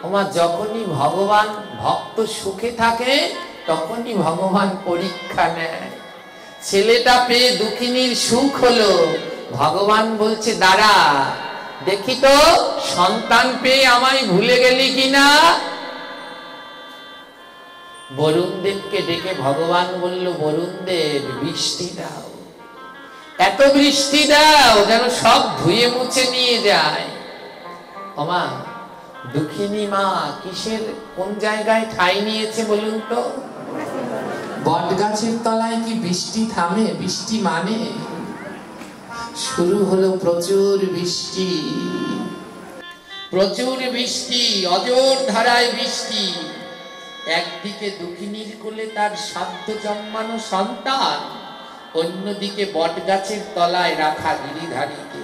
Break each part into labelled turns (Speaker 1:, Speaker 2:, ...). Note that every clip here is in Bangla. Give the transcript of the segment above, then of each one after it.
Speaker 1: ওমা যখনই ভগবান ভক্ত সুখে থাকে তখনই ভগবান পরীক্ষা নেয়। ছেলেটা পেয়ে দুঃখিনীর সুখ হলো, ভগবান বলছে দাঁড়া দেখি তো সন্তান পেয়ে আমায় ভুলে গেলি কিনা। বরুণ দেবকে ডেকে ভগবান বলল, বরুণ দেব বৃষ্টি দাও, এত বৃষ্টি দাও যেন সব ধুয়ে মুছে নিয়ে যায়। ওমা দুঃখিনী মা কিসের কোন জায়গায় ঠাঁই নিয়েছে বলুন তো? বট গাছের তলায় কি বৃষ্টি থামে? বৃষ্টি মানে শুরু হলো প্রচুর বৃষ্টি, প্রচুর বৃষ্টি, অজর ধারায় বৃষ্টি। একদিকে দুঃখিনীর কোলে তার সাধ্য জন্মানো সন্তান, অন্যদিকে বট গাছের তলায় রাখা গিরিধারীকে।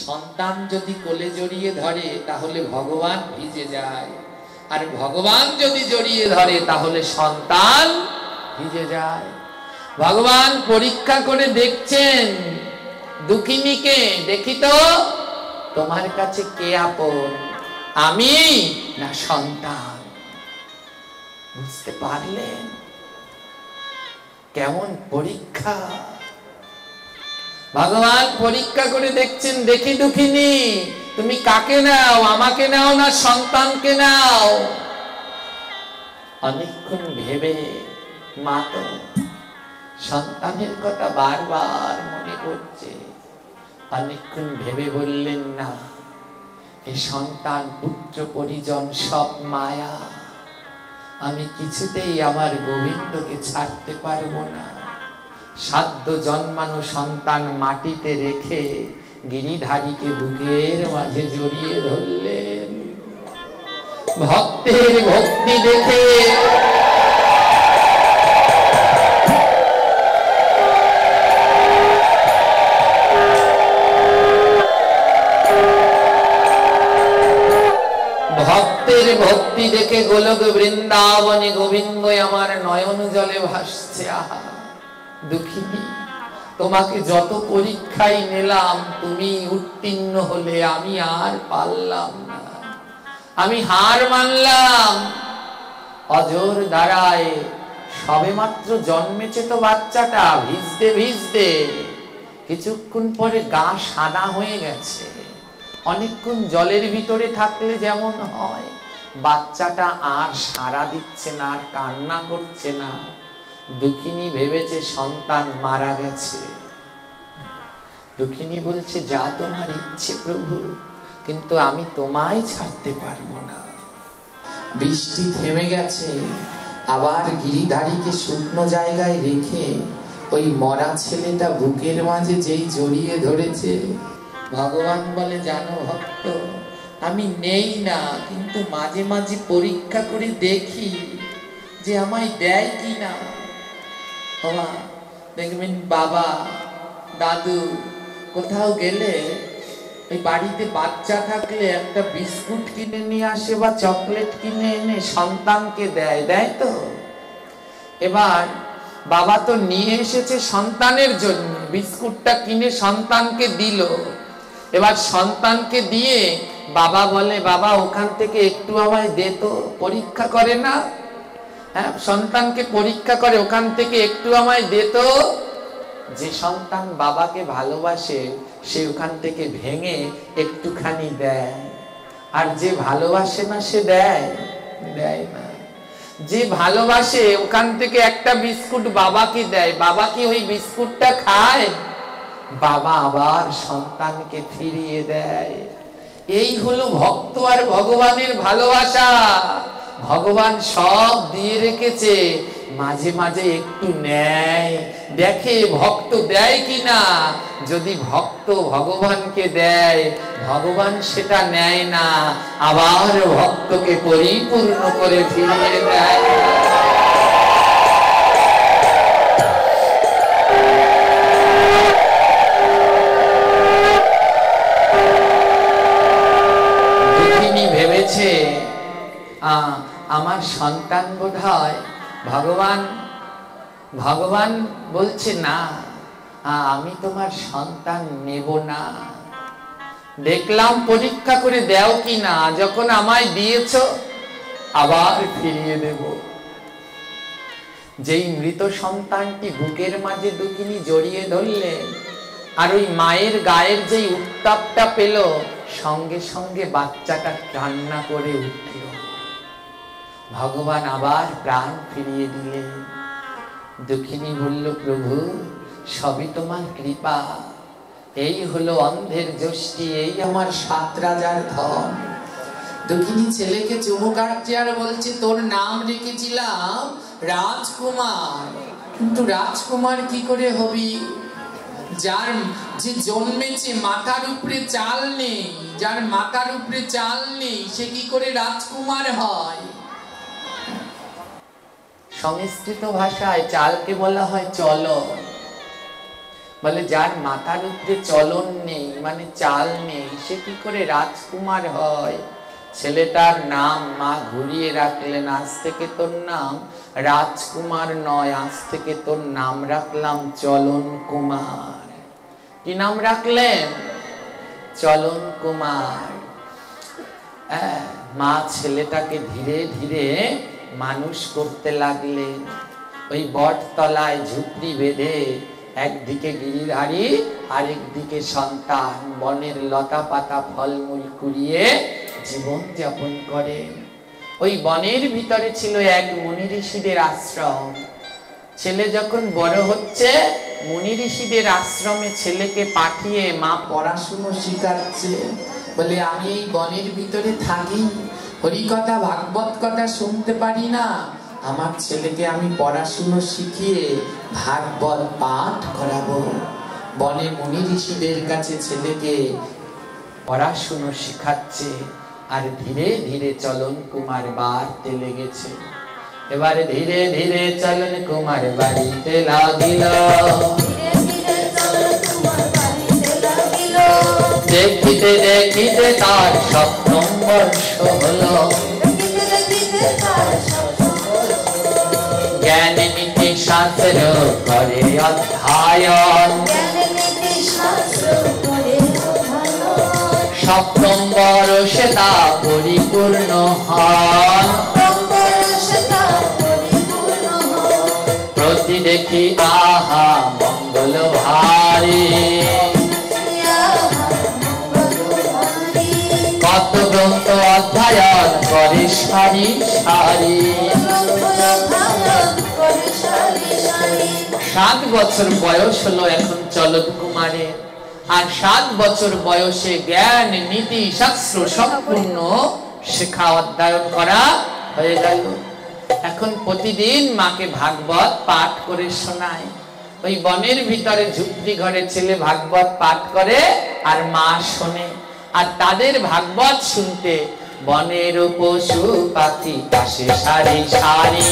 Speaker 1: সন্তান যদি কোলে জড়িয়ে ধরে তাহলে ভগবান ভিজে যায়, আর ভগবান যদি জড়িয়ে ধরে তাহলে সন্তান ভিজে যায়। ভগবান পরীক্ষা করে দেখছেন দুঃখিনীকে, দেখি তো তোমার কাছে কে আপন, আমি না সন্তান। বুঝতে পারলেন কেমন পরীক্ষা? ভগবান পরীক্ষা করে দেখছেন, দেখি দুঃখিনী তুমি কাকে নাও, আমাকে নাও না সন্তানকে নাও। অনেকক্ষণ ভেবে মা তো সন্তানের কথা বারবার মনে করছে, অনেকক্ষণ ভেবে বললেন না, এ সন্তান পুত্র পরিজন সব মায়া, আমি কিছুতেই আমার গোবিন্দকে ছাড়তে পারবো না। সাধ্য জন্মানো সন্তান মাটিতে রেখে গিরিধারীকে বুকের মাঝে জড়িয়ে ধরলেন। ভক্তের ভক্তি দেখে ভক্তি দেখে গোলক বৃন্দাবনে গোবিন্দ আমার নয়ন জলে ভাসছে। আহা দুঃখিনী তোমাকে যত পরীক্ষাই নিলাম তুমি উত্তীর্ণ হলে, আমি আর পারলাম না, আমি হার মানলাম। অজর দ্বারায় সবে মাত্র জন্মেছে তো বাচ্চাটা, ভিজতে ভিজতে কিছুক্ষণ পরে গা সাদা হয়ে গেছে। অনেকক্ষণ জলের ভিতরে থাকলে যেমন হয়, বাচ্চাটা আর সাড়া দিচ্ছে না, আর কান্না করছে না। দুঃখিনী ভেবেছে সন্তান মারা গেছে। দুঃখিনী বলছে যা তোমার ইচ্ছে প্রভু, কিন্তু আমি তোমায় ছাড়তে পারবো না। বৃষ্টি থেমে গেছে, আবার গিরিধারীকে শুকনো জায়গায় রেখে ওই মরা ছেলেটা বুকের মাঝে যেই জড়িয়ে ধরেছে, ভগবান বলে জানো ভক্ত আমি নেই না, কিন্তু মাঝে মাঝে পরীক্ষা করে দেখি যে আমায় দেয় কি না। বাবা দেখবেন বাবা দাদু কোথাও গেলে ওই বাড়িতে বাচ্চা থাকলে একটা বিস্কুট কিনে নিয়ে আসে বা চকলেট কিনে এনে সন্তানকে দেয়, দেয় তো। এবার বাবা তো নিয়ে এসেছে সন্তানের জন্য, বিস্কুটটা কিনে সন্তানকে দিল। এবার সন্তানকে দিয়ে বাবা বলে বাবা ওখান থেকে একটু আমায় দে তো, পরীক্ষা করে না, হ্যাঁ সন্তানকে পরীক্ষা করে, ওখান থেকে একটু আমায় দে তো। যে সন্তান বাবাকে ভালোবাসে সে ওখান থেকে ভেঙে একটুখানি দেয়, আর যে ভালোবাসে না সে দেয় দেয় না। যে ভালোবাসে ওখান থেকে একটা বিস্কুট বাবাকে দেয়, বাবা কি ওই বিস্কুটটা খায়? বাবা আবার সন্তানকে ফিরিয়ে দেয়। এই হলো ভক্ত আর ভগবানের ভালোবাসা। ভগবান সব দিয়ে রেখেছে, মাঝে মাঝে একটু নেয়, দেখে ভক্ত দেয় কিনা। যদি ভক্ত ভগবানকে দেয়, ভগবান সেটা নেয় না, আবার ভক্তকে পরিপূর্ণ করে ফিরিয়ে দেয়। ভেবেছে আমার সন্তান বোধহয় ভগবান বলছে না আমি তোমার সন্তান নেব না। দেখলাম পরীক্ষা করে দেও কি না, যখন আমায় দিয়েছ আবার ফিরিয়ে দেব। যেই মৃত সন্তানটি বুকের মাঝে দুঃখিনী জড়িয়ে ধরলেন, আর ওই মায়ের গায়ের যেই উত্তাপটা পেল, সঙ্গে সঙ্গে বাচ্চাটা কান্না করে উঠল। ভগবান আবার প্রাণ ফিরিয়ে দিলেন। দুঃখিনী বলল, প্রভু সবই তোমার কৃপা, এই হলো অন্ধের যষ্টি, এই আমার 7 রাজার ধন। দুঃখিনী ছেলেকে চুমু কাটছে আর বলছে, তোর নাম রেখেছিলাম রাজকুমার, কিন্তু রাজকুমার কি করে হবি? যার যে জন্মেছে মাথার উপরে চাল নেই, যার মাথার উপরে চাল নেই, সে কি করে রাজকুমার হয়? সংস্কৃত ভাষায় চালকে বলা হয় চলন। বলে যার মাথার উপরে চলন নেই, মানে চাল নেই, সে কি করে রাজকুমার হয়? ছেলেটার নাম মা ঘুরিয়ে রাখলেন, আজ থেকে তোর নাম রাজকুমার নয়, আজ থেকে তোর নাম রাখলাম চলন কুমার। কি নাম রাখলেন? চলন কুমার। মা ছেলেটাকে ধীরে ধীরে মানুষ করতে লাগলেন। ওই বটতলায় ঝুপড়ি বেঁধে একদিকে গিরিধারী, আরেকদিকে সন্তান বনের লতা পাতা ফলমূল কুড়িয়ে জীবন যাপন করেন। ওই বনের ভিতরে ছিল এক মুনি ঋষিদের আশ্রম। ছেলে যখন বড় হচ্ছে, মুনি ঋষিদের আশ্রমে ছেলেকে পাঠিয়ে মা পড়াশুনো শিখাচ্ছে। বলে আমি এই বনের ভিতরে থাকি, হরিকথা ভাগবত কথা শুনতে পারি না, আমার ছেলেকে আমি পড়াশুনো শিখিয়ে ভাগবত পাঠ করাবো। বনে মুনি ঋষিদের কাছে ছেলেকে পড়াশুনো শিখাচ্ছে, আর ধীরে ধীরে চলন কুমার বাড়তে লেগেছে। এবারে ধীরে ধীরে চলন কুমার বাড়িতে লাগিল, দেখিতে দেখিতে তার 7ম বর্ষ হলো। জ্ঞান নীতি শাস্ত্র করে অধ্যয়ন, 7ম বর্ষে তা পরিপূর্ণ হন। প্রতি দেখি আহা মঙ্গল ভারী, কত গ্রন্থ অধ্যয়ন করে সারি সারি। 7 বছর বয়স হলো এখন চলন কুমারের, আর 7 বছর বয়সে জ্ঞান নীতি শাস্ত্র সম্পূর্ণ শিক্ষা অধ্যয়ন করা হয়ে গেল। এখন প্রতিদিন মাকে ভাগবত পাঠ করে শোনায়। ওই বনের ভিতরে ঝুপড়ি ঘরে ছেলে ভাগবত পাঠ করে আর মা শোনে। আর তাদের ভাগবত শুনতে বনের পশু পাখি আসে সারি সারি।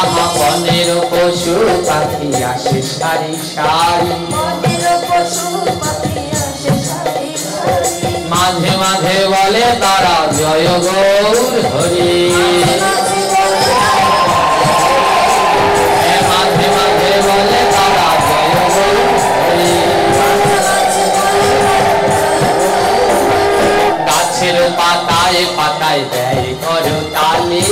Speaker 1: আহা বনের পশু পাখি আসে সারি সারি। মাঝে মাঝে বলে তারা জয় গৌর হরি, মাঝে মাঝে বলে তারা জয় গৌর হরি। গাছের পাতায় পাতায় দেয় করতালি,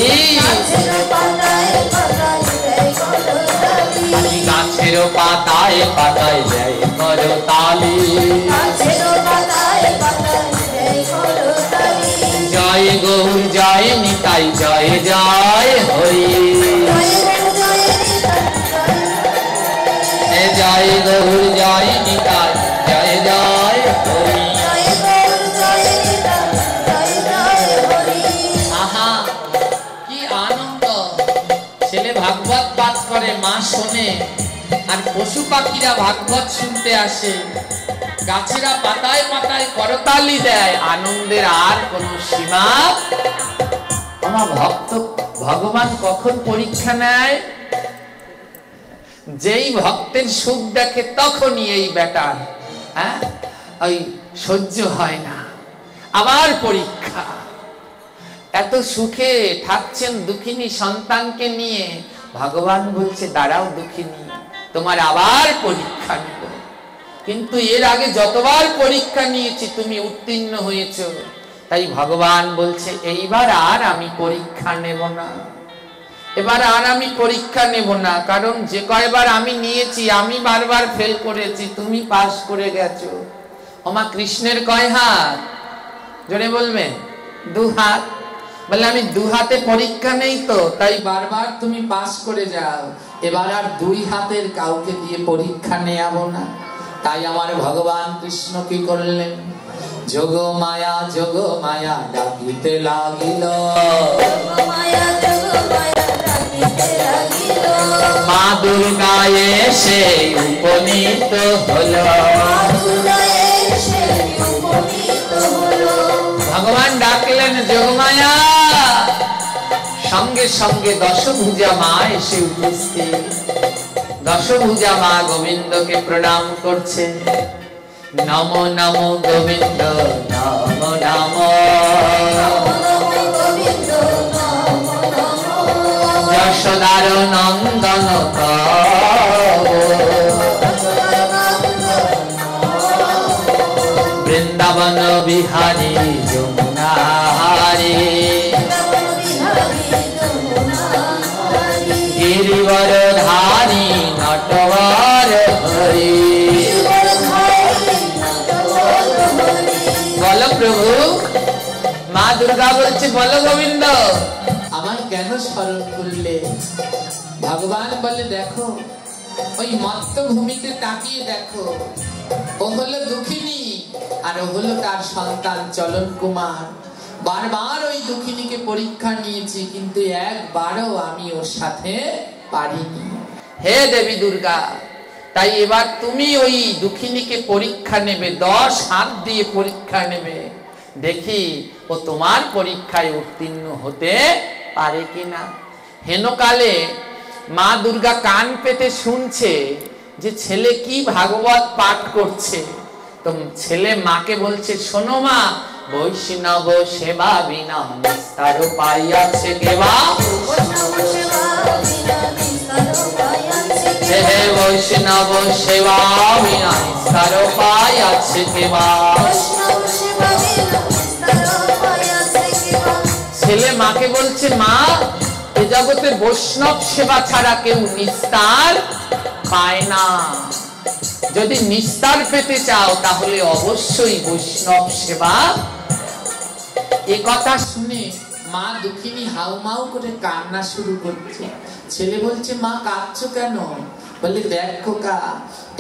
Speaker 1: গাছের পাতায় পাতায় দেয় করতালি। জয় গৌর জয় নিতাই জয় জয় হরি, জয় গৌর জয় নিতাই জয় জয় হরি। আহা কি আনন্দ! ছেলে ভাগবত পাঠ করে, মা শোনে, আর পশু পাখিরা ভাগবত শুনতে আসে। গাছেরা পাতায় পাতায় করতালি দেয়, আনন্দের আর কোনো সীমা। আমার ভক্ত ভগবান কখন পরীক্ষা নেয়? যেই ভক্তের সুখ দেখে তখনই এই বেটার ওই সহ্য হয় না, আবার পরীক্ষা। এত সুখে থাকছেন দুঃখিনী সন্তানকে নিয়ে, ভগবান বলছে দাঁড়াও দুঃখিনী, তোমার আবার পরীক্ষা নেব। কিন্তু এর আগে যতবার পরীক্ষা নিয়েছি তুমি উত্তীর্ণ হয়েছো, তাই ভগবান বলছে এইবার আর আমি পরীক্ষা নেব না, এবার আর আমি পরীক্ষা নেব না। কারণ যে কয়বার আমি নিয়েছি আমি বারবার ফেল করেছি, তুমি পাস করে গেছো। ওমা কৃষ্ণের কয় হাত? জোরে বলবেন। 2 হাত। বলে আমি 2 হাতে পরীক্ষা নেই তো, তাই বারবার তুমি পাস করে যাও, এবার আর 2 হাতের কাউকে দিয়ে পরীক্ষা নেয়াবো না। তাই আমার ভগবান কৃষ্ণ কি করলেন? যোগ মায়া ডাকিতে লাগিল, মা দুর্গা এসে উপনীত হলো। ভগবান ডাকলেন যোগমায়া, সঙ্গে সঙ্গে দশভুজা মা এসে উপস্থিত। দশভুজা মা গোবিন্দকে প্রণাম করছে। নম নম গোবিন্দ নম নম, যশোদার নন্দন বৃন্দাবন বিহারী যমুনাহারি, গিরিবর ধারী নটবর হরি। বলো প্রভু। মা দুর্গা বলছে বলো গোবিন্দ আমায় কেন স্মরণ করলে? ভগবান বলে দেখো ওই মত্ত ভূমিতে তাকিয়ে দেখো, ও হলো দুঃখিনী আর ও হলো তার সন্তান চলন কুমার। বারবার ওই দুঃখিনীকে পরীক্ষা নিয়েছি, কিন্তু একবারও আমি ওর সাথে পারিনি। হে দেবী দুর্গা, তাই এবার তুমি ওই দুঃখিনীকে পরীক্ষা নেবে, 10 হাত দিয়ে পরীক্ষা নেবে, দেখি ও তোমার পরীক্ষায় উত্তীর্ণ হতে পারে কিনা। হেনকালে মা দুর্গা কান পেতে শুনছে যে ছেলে কি ভাগবত পাঠ করছে। তো ছেলে মাকে বলছে শোনো মা, বৈষ্ণব সেবা বিনা নিস্তার পাইয়াছে কেবা, হে বৈষ্ণব সেবা বিনা নিস্তার পাইয়াছে কেবা। ছেলে মাকে বলছে মা, এ জগতে বৈষ্ণব সেবা ছাড়া কেউ নিস্তার পায় না। যদি নিস্তার পেতে চাও তাহলে অবশ্যই বৈষ্ণব সেবা। এ কথা শুনে মা দুঃখিনী হাউমাউ করে কান্না শুরু করছে। ছেলে বলছে মা কাঁদছো কেন? বলে দেখ খোকা,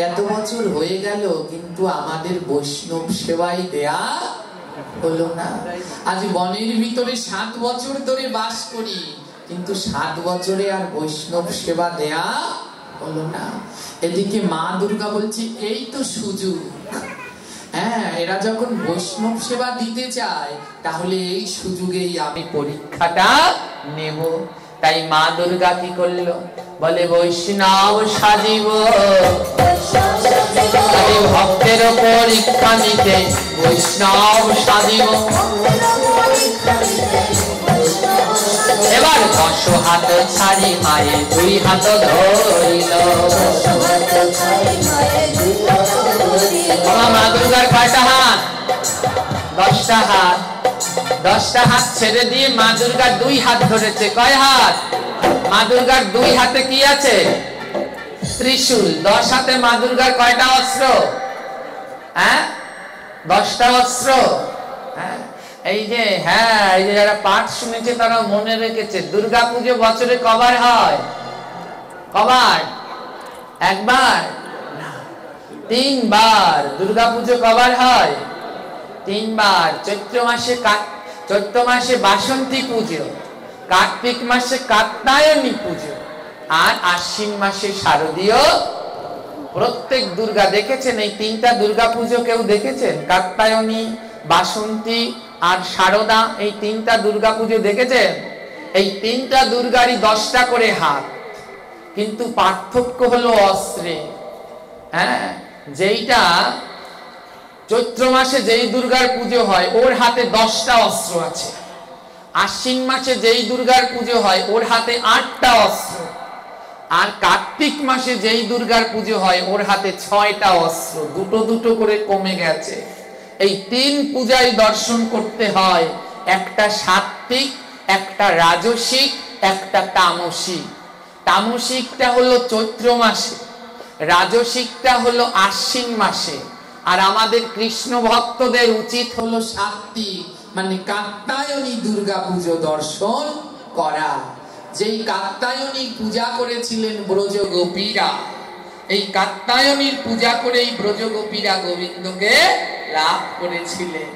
Speaker 1: এত বছর হয়ে গেল কিন্তু আমাদের বৈষ্ণব সেবাই দেয়া হলো না। আজ বনের ভিতরে 7 বছর ধরে বাস করি, কিন্তু 7 বছরে আর বৈষ্ণব সেবা দেয়া হলো না। এদিকে মা দুর্গা বলছে এই তো সুযোগ, হ্যাঁ এরা যখন বৈষ্ণব সেবা দিতে চায় তাহলে এই সুযোগেই আমি পরীক্ষাটা নেব। তাই মা দুর্গা কি করলো? বলে বৈষ্ণব সাজিব, ভক্তের পরীক্ষা নিতে বৈষ্ণব সাজিব। এবার 10 হাত ছাড়ি মায়ে 2 হাত ধরিল। মা দুর্গার কয়টা হাত? 10টা হাত। 10টা হাত ছেড়ে দিয়ে মা দুর্গার 2 হাত ধরেছে। কয় হাত? মা দুর্গার 2 হাতে কি আছে? ত্রিশূল। 10 হাতে মা দুর্গার কয়টা অস্ত্র? হ্যাঁ 10টা অস্ত্র। হ্যাঁ এই যে যারা পাঠ শুনেছে তারা মনে রেখেছে, দুর্গা পুজো বছরে কবার হয়? কবার? একবার না, 3 বার। দুর্গা পুজো কবার হয়? 3 বার। চৈত্র মাসে বাসন্তী পুজো, কার্তিক মাসে কাত্যায়নী পুজো, আর আশ্বিন মাসে শারদীয়। প্রত্যেক দুর্গা দেখেছেন এই 3টা দুর্গা পুজো কেউ দেখেছেন? কাত্যায়নী, বাসন্তী আর শারদা, এই 3টা দুর্গা পুজো দেখেছেন? এই 3টা দুর্গারই 10টা করে হাত, কিন্তু পার্থক্য হলো অস্ত্রে। হ্যাঁ যেইটা চৈত্র মাসে যেই দুর্গার পুজো হয় ওর হাতে 10টা অস্ত্র আছে, আশ্বিন মাসে যেই দুর্গার পুজো হয় ওর হাতে 8টা অস্ত্র, আর কার্তিক মাসে যেই দুর্গার পুজো হয় ওর হাতে 6টা অস্ত্র, দুটো দুটো করে কমে গেছে। এই 3 পূজায় দর্শন করতে হয়, একটা সাত্ত্বিক, একটা রাজসিক, একটা তামসিক। তামসিকটা হলো চৈত্র মাসে, রাজসিকটা হলো আশ্বিন মাসে। আর আমাদের কৃষ্ণ ভক্তদের উচিত হলো সাত্ত্বিক, মানে কাত্যায়নী দুর্গা পুজো দর্শন করা। যেই কাত্যায়নী পূজা করেছিলেন ব্রজ গোপীরা, এই কাত্যায়নীর পূজা করে এই ব্রজ গোপীরা গোবিন্দকে লাভ করেছিলেন।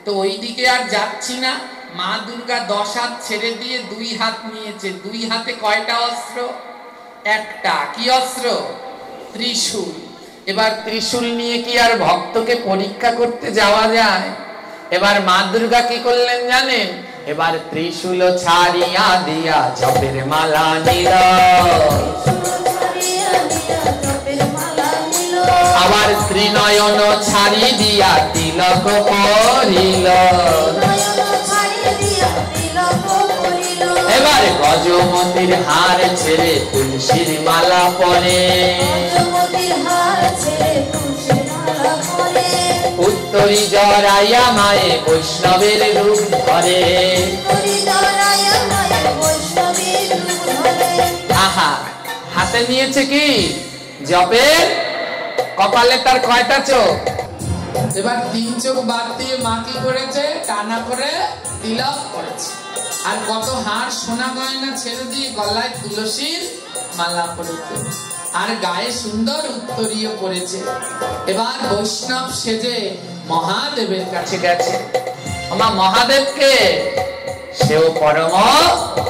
Speaker 1: তো ওই দিকে আর যাচ্ছি না। মা দুর্গা 10 হাত ছেড়ে দিয়ে 2 হাত নিয়েছে। 2 হাতে কয়টা অস্ত্র? একটা। কি অস্ত্র? ত্রিশূল। এবার ত্রিশূল নিয়ে কি আর ভক্তকে পরীক্ষা করতে যাওয়া যায়? এবার মা দুর্গা কি করলেন জানেন? এবার ত্রিশূল ছাড়িয়া দিয়া জপের মালা নিল, আবার ত্রিনয়ন ছাড়ি দিয়া তিলক পরিল, এবার গজমতির হার ছেড়ে তুলসীর মালা পরে, উত্তরি জড়াইয়া মায়ে বৈষ্ণবের রূপ ধরে। আহা, হাতে নিয়েছে কি? জপের। কপালে তার কয়টা চোখ? এবার 3 চোখ বাদ দিয়ে মা কি করেছে? টানা করে তিলক করেছে। আর কত হার সোনা গয়না ছেড়ে দিয়ে গলায় তুলসীর মালা পরেছে, আর গায়ে সুন্দর উত্তরীয় পরেছে। এবার বৈষ্ণব সেজে মহাদেবের কাছে গেছে। আমার মহাদেবকে, সেও পরম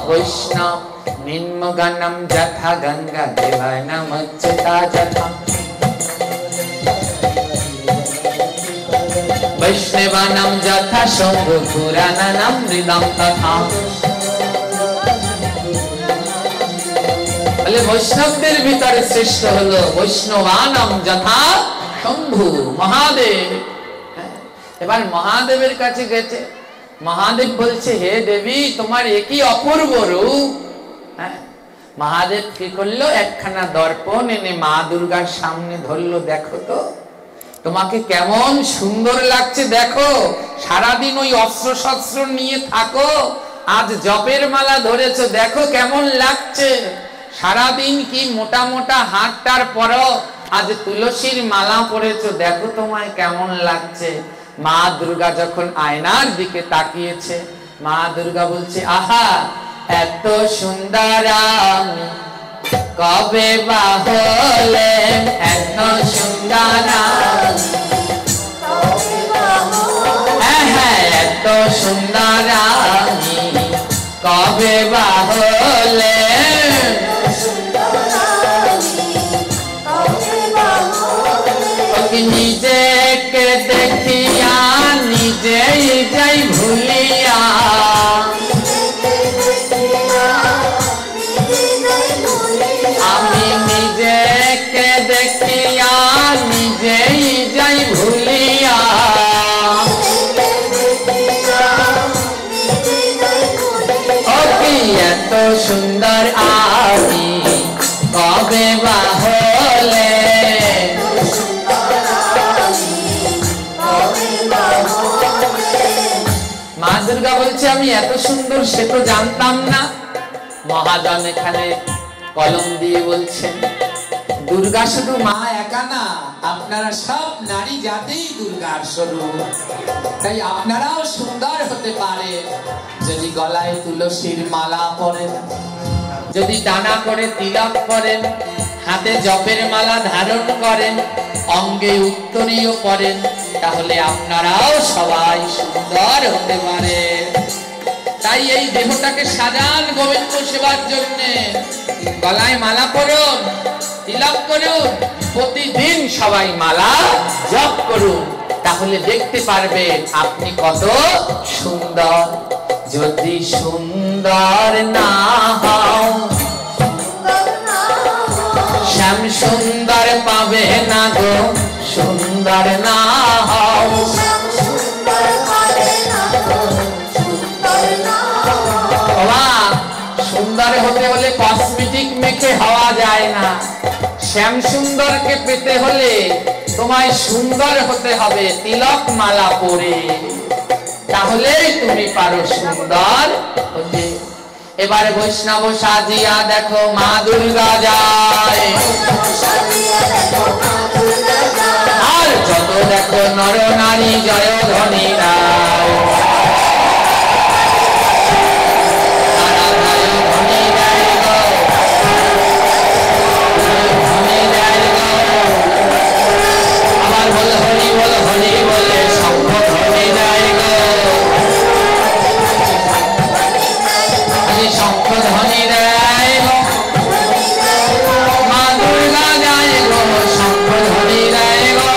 Speaker 1: বৈষ্ণব। নিম্নগানম যথা গঙ্গা দেবানাম অচ্যুতা যথা, বৈষ্ণবানাম যথা শম্ভ পুরাণানাম হৃদম তথা। বলে বৈষ্ণবদের ভিতরে শ্রেষ্ঠ হলো বৈষ্ণবানাম যথা শম্ভু, মহাদেব। এবার মহাদেবের কাছে গেছে। মহাদেব বলছে, হে দেবী, তোমার একই অপূর্ব রূপ। মহাদেব কি করলো? একখানা দর্পণ এনে মা দুর্গার সামনে ধরলো। দেখো তো তোমাকে কেমন সুন্দর লাগছে, দেখো। সারাদিন ওই অস্ত্র শস্ত্র নিয়ে থাকো, আজ জপের মালা ধরেছো, দেখো কেমন লাগছে। সারাদিন কি মোটা মোটা হাতটার পরও আজ তুলসীর মালা পরেছো, দেখো তোমায় কেমন লাগছে। মা দুর্গা যখন আয়নার দিকে তাকিয়েছে, মা দুর্গা বলছে, আহা, এত সুন্দর আমি কবে বা হলেন, এত সুন্দর হ্যাঁ, এত সুন্দর আমি কবে বা হলেন। নিজেকে দেখিয়া নিজেই যাই ভুলিয়া, আমি নিজেকে দেখিয়া নিজেই যাই ভুলিয়া। ও কি এত সুন্দর আমি কবে বা হলে। মা দুর্গা বলছে, আমি এত সুন্দর সে তো জানতাম না। মহাজন এখানে কলম দিয়ে বলছেন, দুর্গা শুধু মা একা না, আপনারা সব নারী জাতিই দুর্গার স্বরূপ। তাই আপনারাও সুন্দর হতে পারে যদি গলায় তুলসীর মালা পরেন, যদি ডানা করে তিলক পরেন, হাতে জপের মালা ধারণ করেন, অঙ্গে উত্তরীয় পরেন, তাহলে আপনারাও সবাই সুন্দর হতে পারে। তাই এই দেহটাকে সাজান গোবিন্দ সেবার জন্য। গলায় মালা পরুন, তিলক করুন, প্রতিদিন সবাই মালা জপ করুন, তাহলে দেখতে পারবেন আপনি কত সুন্দর। যদি সুন্দর না হও, শ্যাম সুন্দর পাবে না গো, সুন্দর না হও। সুন্দর হতে হলে কসমেটিক লিপস্টিক মেখে হওয়া যায় না। শ্যাম সুন্দরকে পেতে হলে তোমায় সুন্দর হতে হবে তিলক মালা পরে, তাহলেই তুমি পারো সুন্দর হতে। এবারে বৈষ্ণব সাজিয়া দেখো মা দুর্গা যায়, আর যত দেখো নর নারী জয় ধ্বনি রায়। আবার বল হরি বল হরি বলে শঙ্খ ধ্বনি দেয় গো, শঙ্খ ধ্বনি দেয় গো, মা দুর্গা যায় গো, শঙ্খ ধ্বনি দেয় গো।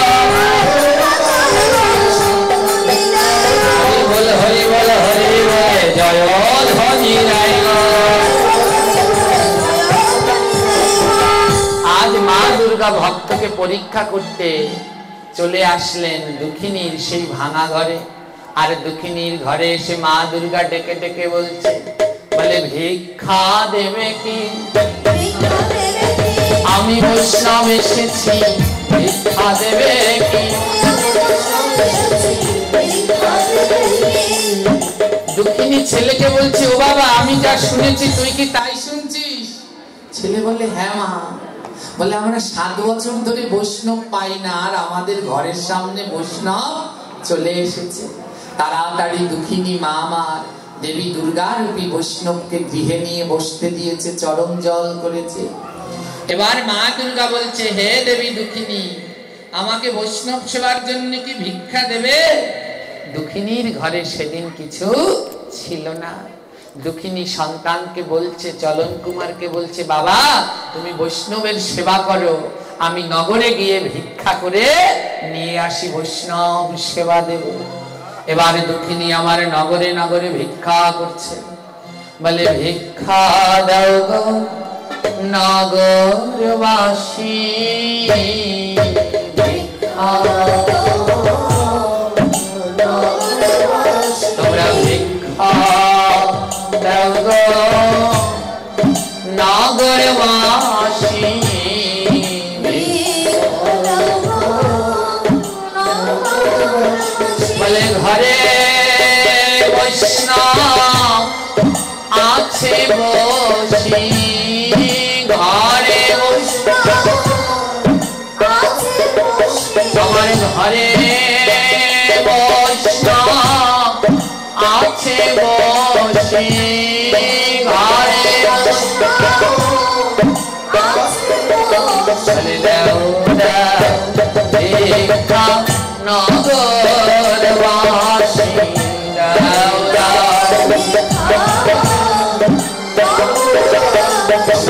Speaker 1: হরি বল হরি বল হরি বলে জয় ধ্বনি দেয় গো। আজ মা দুর্গা ভক্তকে পরীক্ষা করতে চলে আসলেন দুঃখিনীর সেই ভাঙা ঘরে। আর দুঃখিনীর ঘরে এসে মা দুর্গা ডেকে ডেকে বলছে, বলে ভিক্ষা দেবে কি? আমি বৈষ্ণব এসেছি, ভিক্ষা দেবে কি? দুঃখিনী ছেলেকে বলছে, ও বাবা আমি যা শুনেছি তুই কি তাই শুনছিস? ছেলে বলে, হ্যাঁ মা। বলে, আমরা 7 বছর ধরে বৈষ্ণব পাই না, আর আমাদের ঘরের সামনে বৈষ্ণব চলে এসেছে। তাড়াতাড়ি দুঃখিনী মা আমার দেবী দুর্গা রূপী বৈষ্ণবকে গৃহে নিয়ে বসতে দিয়েছে, চরণ জল করেছে। এবার মা দুর্গা বলছে, হে দেবী দুঃখিনী, আমাকে বৈষ্ণব সেবার জন্য কি ভিক্ষা দেবে? দুঃখিনীর ঘরে সেদিন কিছু ছিল না। দুঃখিনী সন্তানকে বলছে, চলন কুমারকে বলছে, বাবা তুমি বৈষ্ণবের সেবা করো, আমি নগরে গিয়ে ভিক্ষা করে নিয়ে আসি, বৈষ্ণব সেবা দেব। এবারে দুঃখিনী আমার নগরে নগরে ভিক্ষা করছে। বলে, ভিক্ষা দাও গো নগরবাসী, ভিক্ষা তোমরা ভিক্ষা দাও গো নগরবাসী। বলে, ঘরে বৈষ্ণব আছে বসি, ঘরে আমার ঘরে বৈষ্ণব আছে বসি, ঘরে বলে দাও দাও ভিক্ষা নগরবাসী, দাও দাও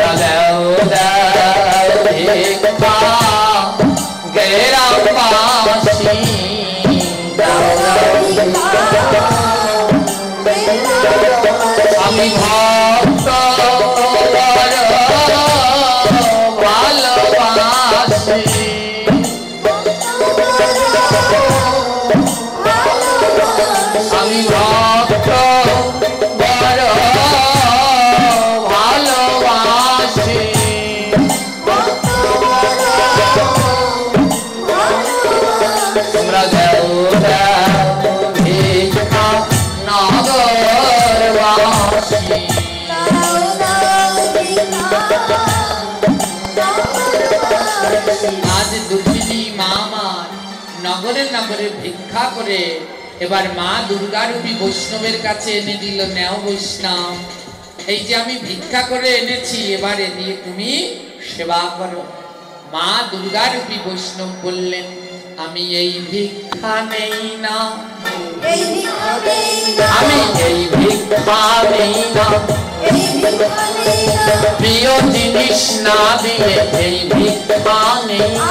Speaker 1: দাও দাও ভিক্ষা গ্রামবাসী, দাও দাও। আমি ভক্ত ভালোবাসি, আমি ভক্ত বড় ভালোবাসি। তোমরা দাও দাও ভিক্ষা নগরবাসী। আজ দুঃখিনী মা আমার নগরে নগরে ভিক্ষা করে এবার মা দুর্গা রূপী বৈষ্ণবের কাছে এনে দিল, নেও বৈষ্ণব, এই যে আমি ভিক্ষা করে এনেছি, এবারে দিয়ে তুমি সেবা করো। মা দুর্গা রূপী বৈষ্ণব বললেন, আমি এই ভিক্ষা নেই না, আমি এই ভিক্ষা নেই না, প্রিয় জিনিস না দিয়ে এই ভিক্ষা নেই না।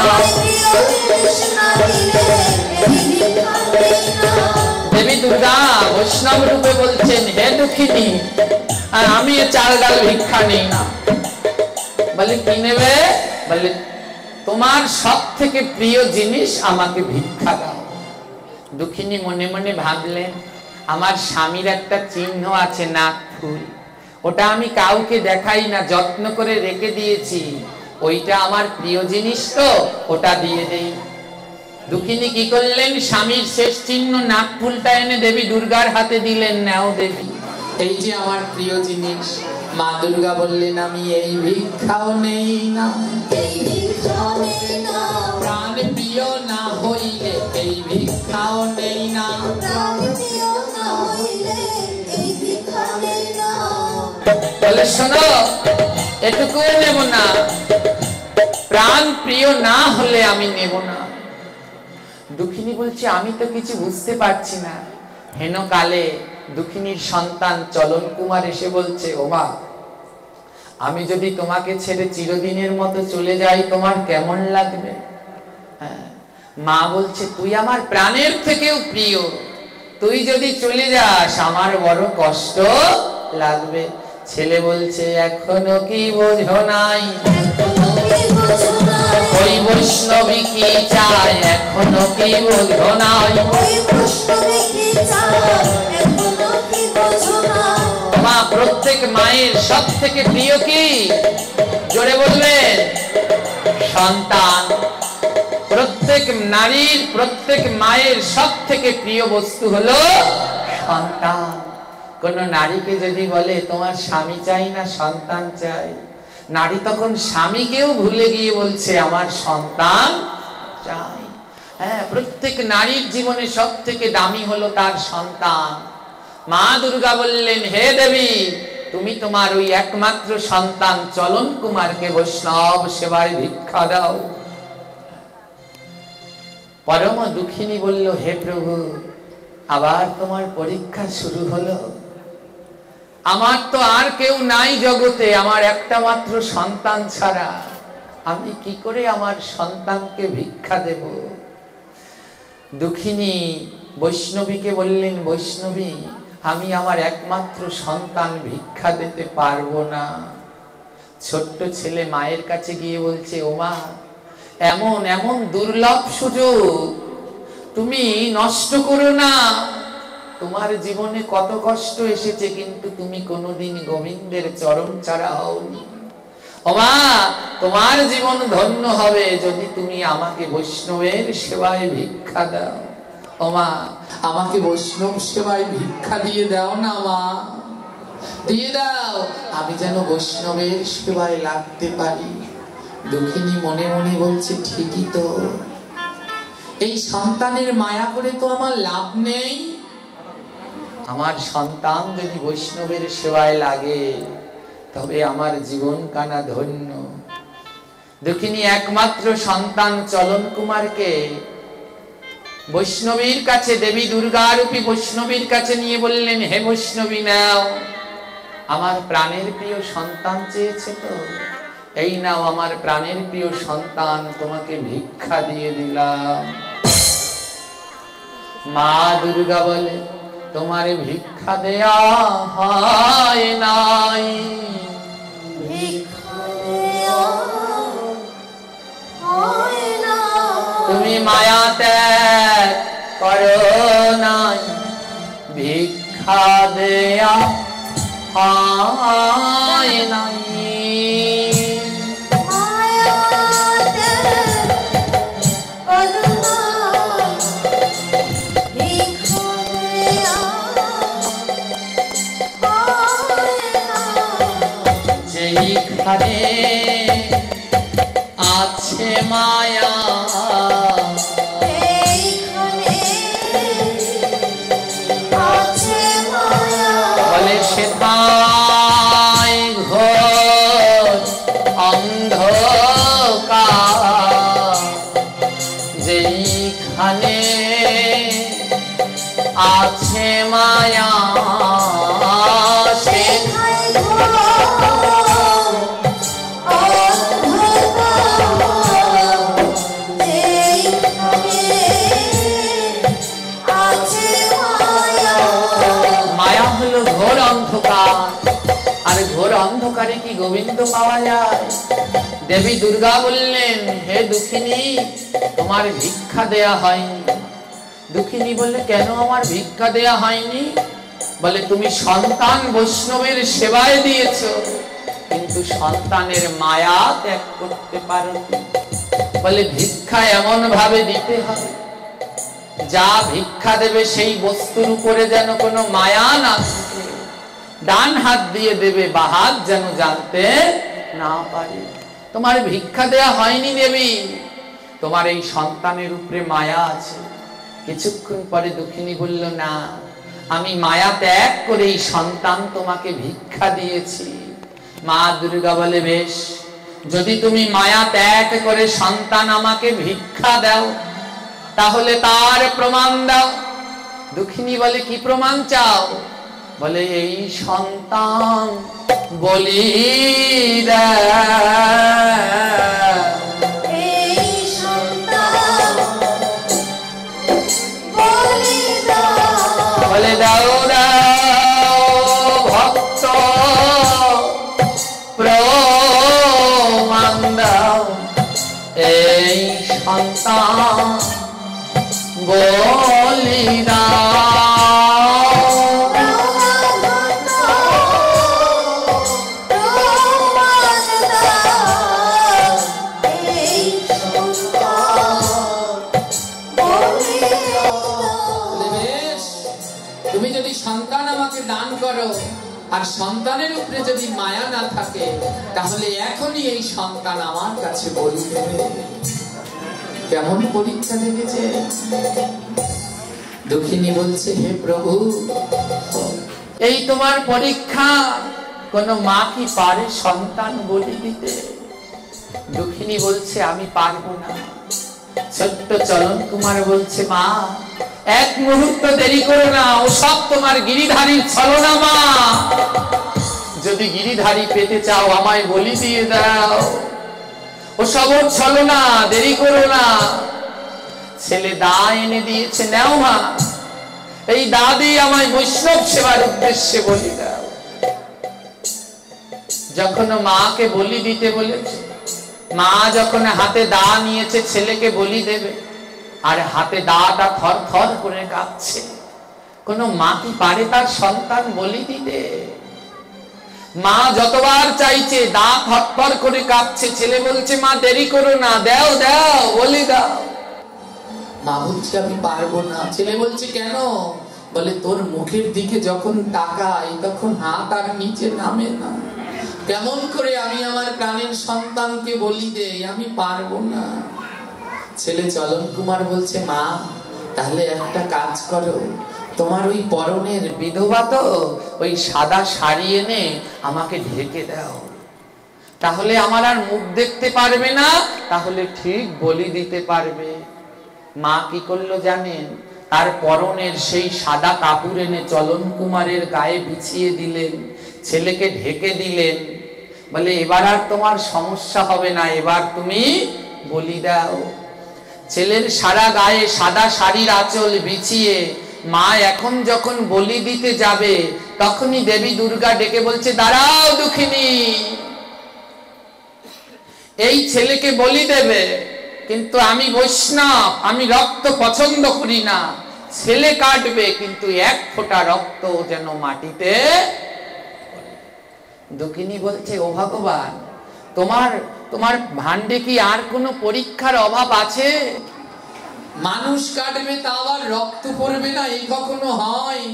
Speaker 1: দেবী দুর্গা বৈষ্ণব রূপে বলছেন, হে দুঃখিনী, আমি চাল ডাল ভিক্ষা নেই না। বলে, কি নেবে? বলে, তোমার সব থেকে প্রিয় জিনিস আমাকে ভিক্ষা দাও। দুঃখিনী মনে মনে ভাবলেন, আমার স্বামীর একটা চিহ্ন আছে নাক ফুল, ওটা আমি কাউকে দেখাই না, যত্ন করে রেখে দিয়েছি, ওইটা আমার প্রিয় জিনিস তো ওটা দিয়ে দেই। দুঃখিনী কি করলেন, স্বামীর শেষ চিহ্ন নাকফুলটা এনে দেবী দুর্গার হাতে দিলেন, নাও দেবী, এই যে আমার প্রিয় জিনিস। মা দুর্গা বললেন, আমি এই ভিক্ষাও নেই না, প্রাণ প্রিয় না হইলে এই ভিক্ষাও নেই না। বলে শোনো, এটুকু নেব না, প্রাণ প্রিয় না হলে আমি নেব না। দুঃখিনী বলছে, আমি তো কিছু বুঝতে পারছি না। হেন কালে দুঃখিনীর সন্তান চলন কুমার এসে বলছে, ও মা, আমি যদি তোমাকে ছেড়ে চিরদিনের মতো চলে যাই তোমার কেমন লাগবে? মা বলছে, তুই আমার প্রাণের থেকেও প্রিয়, তুই যদি চলে যাস আমার বড় কষ্ট লাগবে। ছেলে বলছে, এখনো কি বোঝো নাই, ওই বৈষ্ণবী কি চায়, এখনো কি বোঝো নাই। মা, প্রত্যেক মায়ের সব থেকে প্রিয় কি? জোরে বলবেন, সন্তান। প্রত্যেক নারীর, প্রত্যেক মায়ের সব থেকে প্রিয় বস্তু হলো সন্তান। কোন নারীকে যদি বলে তোমার স্বামী চাই না সন্তান চাই, নারী তখন স্বামীকেও ভুলে গিয়ে বলছে আমার সন্তান চাই। হ্যাঁ, প্রত্যেক নারীর জীবনে সব থেকে দামি হলো তার সন্তান। মা দুর্গা বললেন, হে দেবী, তুমি তোমার ওই একমাত্র সন্তান চলন কুমারকে বৈষ্ণব সেবায় ভিক্ষা দাও। পরম দুঃখিনী বলল, হে প্রভু, আবার তোমার পরীক্ষা শুরু হলো। আমার তো আর কেউ নাই জগতে, আমার একটা মাত্র সন্তান ছাড়া আমি কি করে আমার সন্তানকে ভিক্ষা দেব? দুঃখিনী বৈষ্ণবীকে বললেন, বৈষ্ণবী, আমি আমার একমাত্র সন্তান ভিক্ষা দিতে পারবো না। ছোট্ট ছেলে মায়ের কাছে গিয়ে বলছে, ও মা, এমন এমন দুর্লভ সুযোগ তুমি নষ্ট করো না। তোমার জীবনে কত কষ্ট এসেছে, কিন্তু তুমি কোনোদিন গোবিন্দের চরণ ছাড়া হওনি। ও মা, তোমার জীবন ধন্য হবে যদি তুমি আমাকে বৈষ্ণবের সেবায় ভিক্ষা দাও। ও মা, আমাকে বৈষ্ণব সেবায় ভিক্ষা দিয়ে দাও না মা, দিয়ে দাও, আমি যেন বৈষ্ণবের সেবায় লাগতে পারি। দুঃখিনী মনে মনে বলছে, ঠিকই তো, এই সন্তানের মায়া করে তো আমার লাভ নেই। আমার সন্তান যদি বৈষ্ণবের সেবায় লাগে তবে আমার জীবন কানা ধন্য। দুঃখিনী একমাত্র সন্তান চলন কুমারকে বৈষ্ণবীর কাছে, দেবী দুর্গা রূপী বৈষ্ণবীর কাছে নিয়ে বললেন, হে বৈষ্ণবী, নাও, আমার প্রাণের প্রিয় সন্তান চেয়েছে তো, এই নাও আমার প্রাণের প্রিয় সন্তান, তোমাকে ভিক্ষা দিয়ে দিলাম। মা দুর্গা বলে, তোমার ভিক্ষা দেয়া হয় নাই, তুমি মায়া ত্যাগ করো নাই, ভিক্ষা দেয়া হয় নাই। যেইখানে আছে মায়া, বলে সেথায় ঘোর অন্ধকার, যেইখানে আছে মায়া আর ঘোর অন্ধকারে কি গোবিন্দ পাওয়া যায়? দেবী দুর্গা বললেন, হে দুঃখিনী, তোমার ভিক্ষা দেয়া হয়নি। দুঃখিনী বললে, কেন আমার ভিক্ষা দেয়া হয়নি? বলে তুমি সন্তান বৈষ্ণবের সেবায় দিয়েছো, কিন্তু সন্তানের মায়া ত্যাগ করতে পারোনি। বলে ভিক্ষা এমন ভাবে দিতে হবে, যা ভিক্ষা দেবে সেই বস্তুর উপরে যেন কোনো মায়া না থাকে। ডান হাত দিয়ে দেবে, বা হাত যেন জানতে না পারে। তোমার ভিক্ষা দেয়া হয়নি দেবী, তোমার এই সন্তানের উপরে মায়া আছে। কিছুক্ষণ পরে দুঃখিনী বলল, না, আমি মায়া ত্যাগ করে এই সন্তান তোমাকে ভিক্ষা দিয়েছি। মা দুর্গা বলে, বেশ, যদি তুমি মায়া ত্যাগ করে সন্তান আমাকে ভিক্ষা দাও, তাহলে তার প্রমাণ দাও। দুঃখিনী বলে, কি প্রমাণ চাও? বলে, এই সন্তান বলি বলে দাও দাও ভক্ত প্রমাণ দাও, এই সন্তান বলি তুমি যদি সন্তান আমাকে দান করো আর সন্তানের উপরে যদি মায়া না থাকে, তাহলে এখনই এই সন্তান আমার কাছে বলি দেবে। কেমন পরীক্ষা দেখেছে? দুঃখিনী বলছে, হে প্রভু, এই তোমার পরীক্ষা। কোন মা কি পারে সন্তান বলি দিতে? দুঃখিনী বলছে, আমি পারবো না। ছোট্ট চলন কুমার বলছে, মা, এক মুহূর্ত দেরি করো না, ও সব তোমার গিরিধারীর ছলনা। মা, যদি গিরিধারী পেতে চাও আমায় বলি দিয়ে দাও। ও সব ছলনা, দেরি করো না। ছেলে দা এনে দিয়েছে, নাও মা, এই দা দিয়ে আমায় বৈষ্ণব সেবার উদ্দেশ্যে বলি দাও। যখন মাকে বলি দিতে বলেছে, মা যখন হাতে দা নিয়েছে ছেলেকে বলি দেবে, আর হাতে দাটা থর থর করে কাঁপছে। কোন মা কি পারে তার সন্তান বলি দিতে? মা যতবার চাইছে, দা থর থর করে কাঁপছে। ছেলে বলছে, মা দেরি করো না, দাও দাও, বলি দাও। মা বলছে, আমি পারবো না। ছেলে বলছে, কেন? বলে, তোর মুখের দিকে যখন তাকাই তখন হাত আর নিচে নামে না। কেমন করে আমি আমার প্রাণের সন্তানকে বলি দেই? আমি পারবো না। ছেলে চলন কুমার বলছে, মা, তাহলে একটা কাজ করো, তোমার ওই পরনের বিধবা তো, ওই সাদা শাড়ি এনে আমাকে ঢেকে দাও, তাহলে আমার আর মুখ দেখতে পারবে না, তাহলে ঠিক বলি দিতে পারবে। মা কি করলো জানেন? তার পরনের সেই সাদা কাপড় এনে চলন কুমারের গায়ে বিছিয়ে দিলেন, ছেলেকে ঢেকে দিলেন। বলে, এবার আর তোমার সমস্যা হবে না, এবার তুমি বলি দাও। ছেলের সারা গায়ে সাদা শাড়ির আঁচল বিছিয়ে মা এখন যখন বলি দিতে যাবে, তখনই দেবী দুর্গা ডেকে বলছে, দাঁড়াও দুঃখিনী, এই ছেলেকে বলি দেবে, কিন্তু আমি বৈষ্ণব, আমি রক্ত পছন্দ করি না। ছেলে কাটবে, কিন্তু এক ফোঁটা রক্ত যেন মাটিতে। দুঃখিনী বলছে, ও ভগবান, তোমার ভান্ডে কি আর কোনো পরীক্ষার অভাব আছে? মানুষ কাটবে, তা আবার রক্ত পড়বে না, এই কখনো হয়?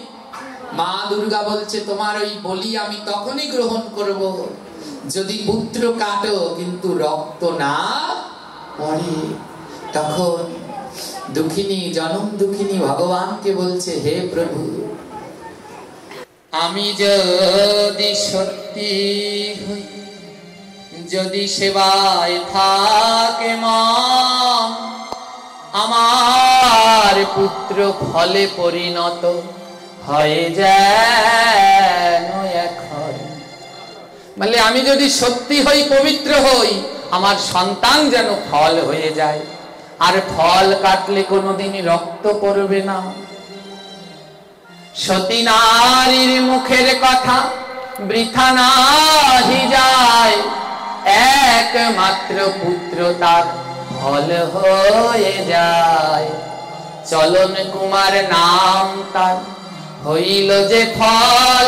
Speaker 1: মা দুর্গা বলছে, তোমার ওই বলি আমি তখনই গ্রহণ করব যদি পুত্র কাটো কিন্তু রক্ত না পড়ে। তখন দুঃখিনী, জনম দুঃখিনী ভগবানকে বলছে, হে প্রভু, আমি যদি সত্যি হই, যদি সেবায় থাকে মন, আমার পুত্র ফলে পরিণত হয়ে যেন এখন। মানে আমি যদি সত্যি হই, পবিত্র হই, আমার সন্তান যেন ফল হয়ে যায়, আর ফল কাটলে কোনোদিনই রক্ত পড়বে না। সতী নারীর মুখের কথা বৃথা নাহি যায়, একমাত্র পুত্র তার ফল হয়ে যায়। চলন কুমার নাম তার হইল যে ফল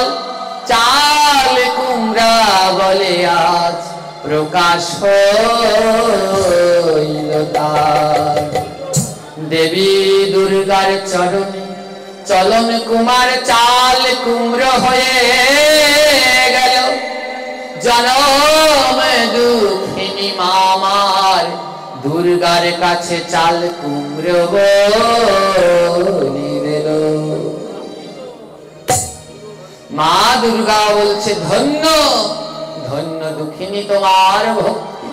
Speaker 1: চাল কুমড়া বলে আজ প্রকাশ হইল তার। দেবী দুর্গার চরণে চলন কুমার চাল কুমড়ো হয়ে গেল। জনম দুঃখিনী মামার দুর্গার কাছে চাল কুমড়ো বলি দিল। মা দুর্গা বলছে ধন্য ধন্য দুঃখিনী তোমার ভক্তি।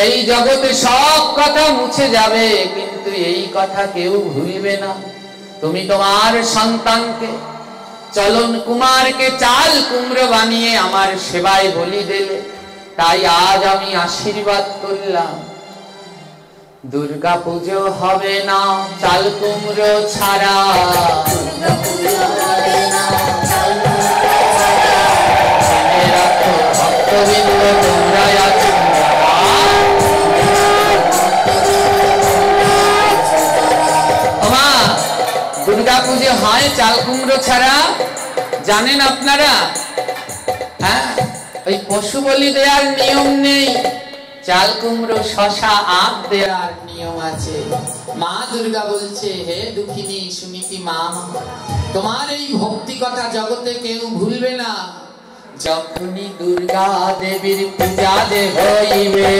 Speaker 1: এই জগতে সব কথা মুছে যাবে, কিন্তু এই কথা কেউ ভুলবে না। তুমি তোমার সন্তানকে চলন কুমারকে চাল কুমড়ো বানিয়ে আমার সেবায় বলি দিলে, তাই আজ আমি আশীর্বাদ করলাম দুর্গা পুজো হবে না চাল কুমড়ো ছাড়া। ভক্তবৃন্দ তোমরা আছো, দুর্গা পুজো হয় চাল কুমড়ো ছাড়া, জানেন আপনারা? হ্যাঁ, ওই পশু বলি দেওয়ার নিয়ম নেই, চাল কুমড়ো শশা আখ দেওয়ার নিয়ম আছে। মা দুর্গা বলছে, হে দুঃখিনী সুনীতি মা, তোমার এই ভক্তি কথা জগতে কেউ ভুলবে না। যখনই দুর্গা দেবীর পূজা যে হইবে,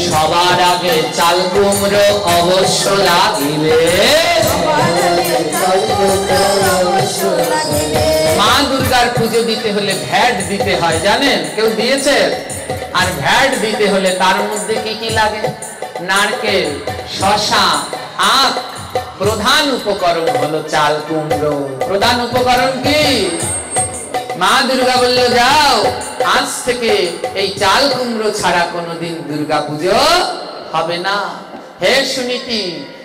Speaker 1: সবার আগে চাল কুমড়ো অবশ্য লাগিবে। মা দুর্গার পুজো দিতে হলে ভ্যাট দিতে হয়, জানেন? কেউ দিয়েছে? আর ভ্যাট দিতে হলে তার মধ্যে কি কি লাগে? নারকেল, শশা, আখ। প্রধান উপকরণ হলো চাল কুমড়ো। প্রধান উপকরণ কি? মা দুর্গা বলল, যাও আজ থেকে এই চাল কুমড়ো ছাড়া কোনোদিন দুর্গা পুজো হবে না। হে সুনীতি,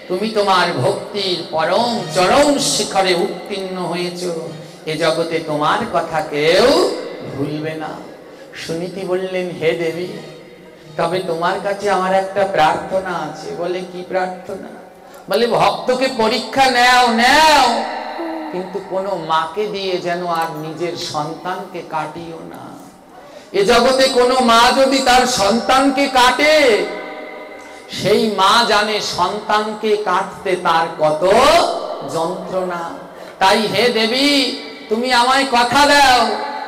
Speaker 1: তুমি তোমার ভক্তির পরম চরম শিখরে উত্তীর্ণ হয়েছ, এ জগতে তোমার কথা কেউ ভুলবে না। সুনীতি বললেন, হে দেবী, তবে তোমার কাছে আমার একটা প্রার্থনা আছে। বলে, কি প্রার্থনা? বলে, ভক্তকে পরীক্ষা নেও নেও, কিন্তু কোনো মাকে দিয়ে যেন আর নিজের সন্তানকে কাটিও না। এ জগতে কোনো মা যদি তার সন্তানকে কাটে, সেই মা জানে সন্তানকে কাটতে তার কত যন্ত্রণা। তাই হে দেবী, তুমি আমায় কথা দাও,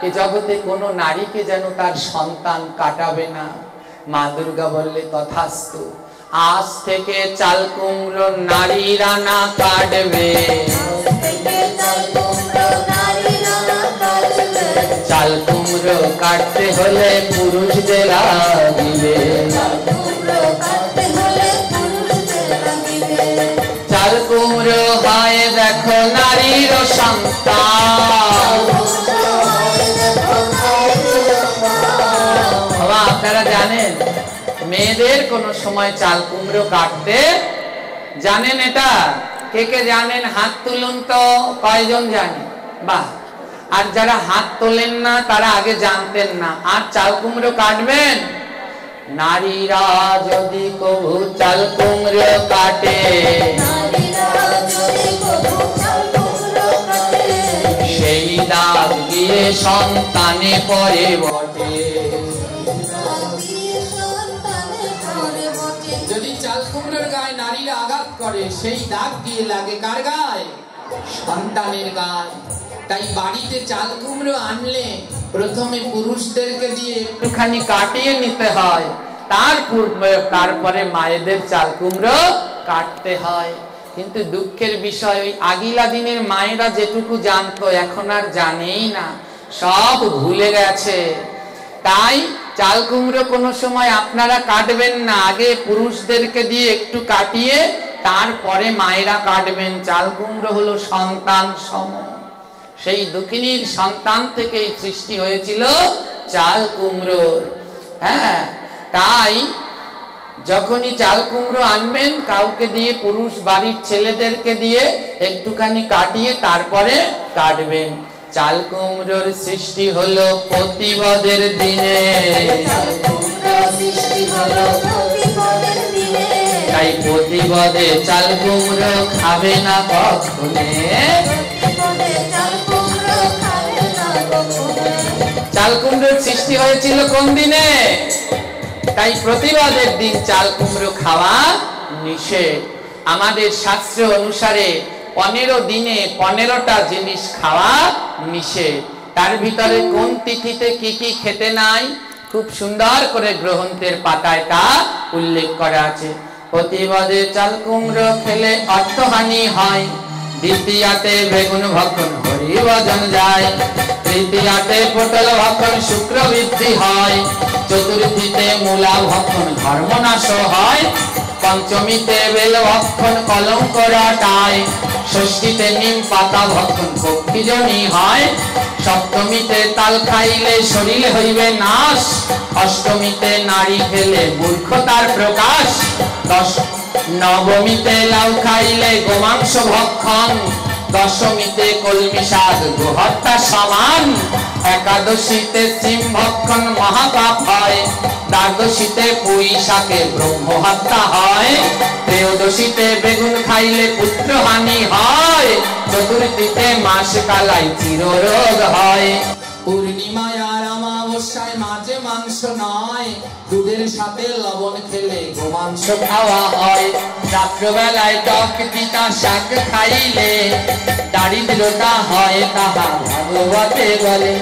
Speaker 1: এ জগতে কোনো নারীকে যেন তার সন্তান কাটাবে না। মা দুর্গা বললে, তথাস্তু। আজ থেকে চাল কুমড়ো নারীরা না কাটবে। চাল কুমড়ো কাটতে হলে পুরুষদের লাগিবে। চাল কুমড়ো হয় দেখো নারীর সন্তান। আপনারা জানেন মেয়েদের কোন সময় চাল কুমড়ো কাটতে জানেন? এটা কে কে জানেন? হাত তুলুন তো, কয়জন জানেন? বাহ। আর যারা হাত তোলেন না তারা আগে জানতেন না। আর চাল কুমড়ো কাটবেন? নারীরা যদি কবু চাল কুমড়ো কাটে, সেই দাগ গিয়ে সন্তানে পরে বটে। যদি চাল কুমড়োর গায়ে নারীরা আঘাত করে, সেই দাগ গিয়ে লাগে কার গায়ে? সন্তানের গায়ে। তাই বাড়িতে চাল কুমড়ো আনলে প্রথমে পুরুষদেরকে দিয়ে একটুখানি কাটিয়ে নিতে হয়, তারপরে মায়েদের চাল কুমড়ো কাটতে হয়। কিন্তু দুঃখের বিষয়, ওই আগিলা দিনের মায়েরা যেটুকু জানতো এখন আর জানেই না, সব ভুলে গেছে। তাই চাল কুমড়ো কোনো সময় আপনারা কাটবেন না, আগে পুরুষদেরকে দিয়ে একটু কাটিয়ে তারপরে মায়েরা কাটবেন। চাল কুমড়ো হলো সন্তান সম। সেই দুঃখিনীর সন্তান থেকেই সৃষ্টি হয়েছিল চাল কুমড়োর। হ্যাঁ, তাই যখনই চাল কুমড়ো আনবেন, কাউকে দিয়ে, পুরুষ বাড়ির ছেলেদেরকে দিয়ে একটুখানি কাটিয়ে তারপরে কাটবেন। চাল কুমড়োর সৃষ্টি হলো প্রতিপদের দিনে। তাই প্রতিপদে চাল কুমড়ো খাবে না কখনে। চাল কুমড়োর সৃষ্টি হয়েছিল কোন দিনে? তাই প্রতিবাদের দিন চাল কুমড়ো খাওয়া নিষেধ। আমাদের শাস্ত্র অনুসারে 15 দিনে 15টা জিনিস খাওয়া নিষেধ। তার ভিতরে কোন তিথিতে কি কি খেতে নাই খুব সুন্দর করে গ্রন্থের পাতায় তা উল্লেখ করা আছে। প্রতিবাদে চাল কুমড়ো খেলে অর্থহানি হয়, দ্বিতীয়াতে বেগুন ভক্ষণ হরি ভজন যায়, তৃতীয়াতে পটল ভক্ষণ শুক্র বৃদ্ধি হয়, চতুর্থীতে মূলা ভক্ষণ ধর্মনাশ হয়, পঞ্চমীতে বেল ভক্ষণ কলঙ্ক রটায়, ষষ্ঠীতে নিম পাতা ভক্ষণ পক্ষীজনী হয়, সপ্তমীতে তাল খাইলে শরীর হইবে নাশ, অষ্টমীতে নারী খেলে মূর্খতার প্রকাশ, নবমীতে লাউ খাইলে গোমাংস ভক্ষণ, দশমীতে কলমি শাক গোহত্যা সমান, একাদশীতে সিম ভক্ষণ মহাপাপ হয়, দ্বাদশীতে পুঁই শাকে ব্রহ্ম হত্যা হয়, ত্রয়োদশীতে বেগুন খাইলে পুত্রহানি হয়, চতুর্থীতে মাস কালাই চিররোগ হয়, পূর্ণিমায় আর অমাবস্যায় মাঝে মাংস নয়, দুধের সাথে লবণ খেলে গোমাংস খাওয়া হয়, রাত্রবেলায় টক পিতা শাক খাইলে দারিদ্রতা হয় তাহা ভাগবতে বলে।